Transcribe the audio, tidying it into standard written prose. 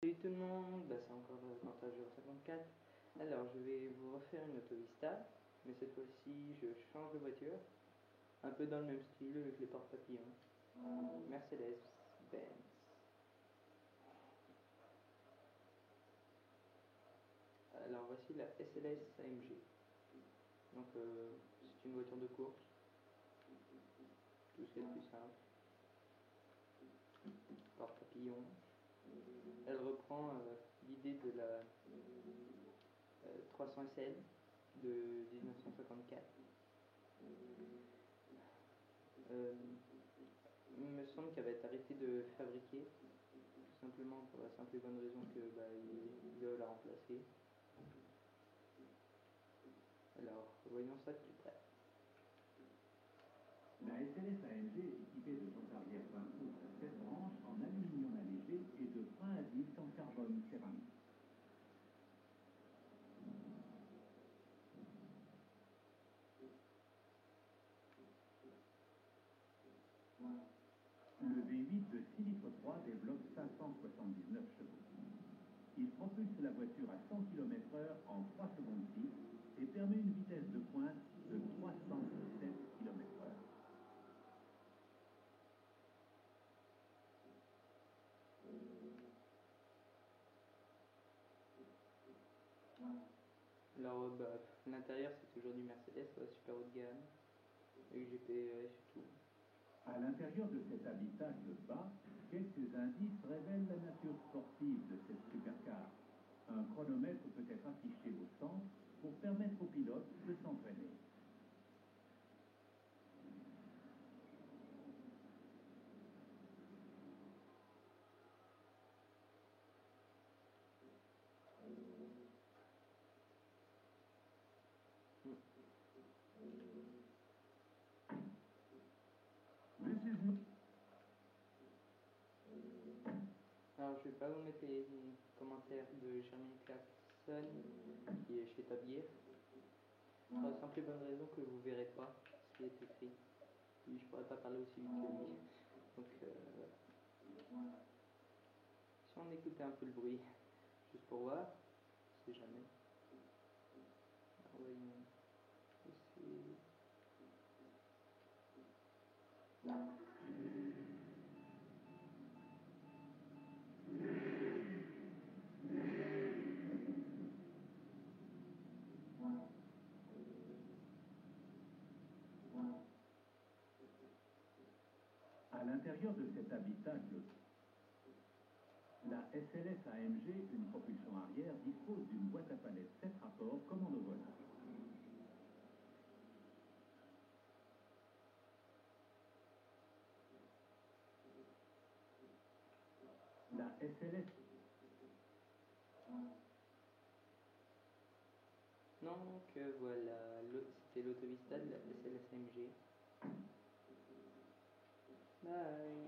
Salut tout le monde, c'est encore Quentin 054. Alors je vais vous refaire une Autovista, mais cette fois-ci je change de voiture, un peu dans le même style avec les porte-papillons. Mercedes-Benz. Alors voici la SLS AMG. Donc c'est une voiture de course, tout ce qui est le plus simple. Porte-papillon. Elle reprend l'idée de la 300 SL de 1954. Il me semble qu'elle va être arrêtée de fabriquer, tout simplement pour la simple et bonne raison que ils veulent la remplacer. Alors, voyons ça de plus près. La SLS AMG est équipée de jantes arrière 20 pouces à 7 branches en aluminium allégé et de freins à disque en carbone céramique. Le V8 de 6 litres 3 développe 579 chevaux. Il propulse la voiture à 100 km/h en 3 secondes 6 et permet une vitesse de pointe de 317 km/h. Alors, l'intérieur c'est toujours du Mercedes, super haut de gamme, avec GPS et tout. À l'intérieur de cet habitacle bas, quelques indices révèlent la nature sportive de cette supercar. Un chronomètre peut être affiché au centre pour permettre au pilote de s'entraîner. Alors, je vais pas vous mettre les commentaires de Jermaine Clarkson qui est chez Tabier, pour la simple et bonne raison que vous verrez pas ce qui est écrit. Puis je pourrais pas parler aussi vite que lui. Donc, si on écoutait un peu le bruit, juste pour voir, on sait jamais. Alors, voyons. Ici. À l'intérieur de cet habitacle, la SLS AMG, une propulsion arrière, dispose d'une boîte à palettes 7 rapports commande au volant. La SLS Donc voilà, c'était l'Autovista de la SLS AMG. Bye.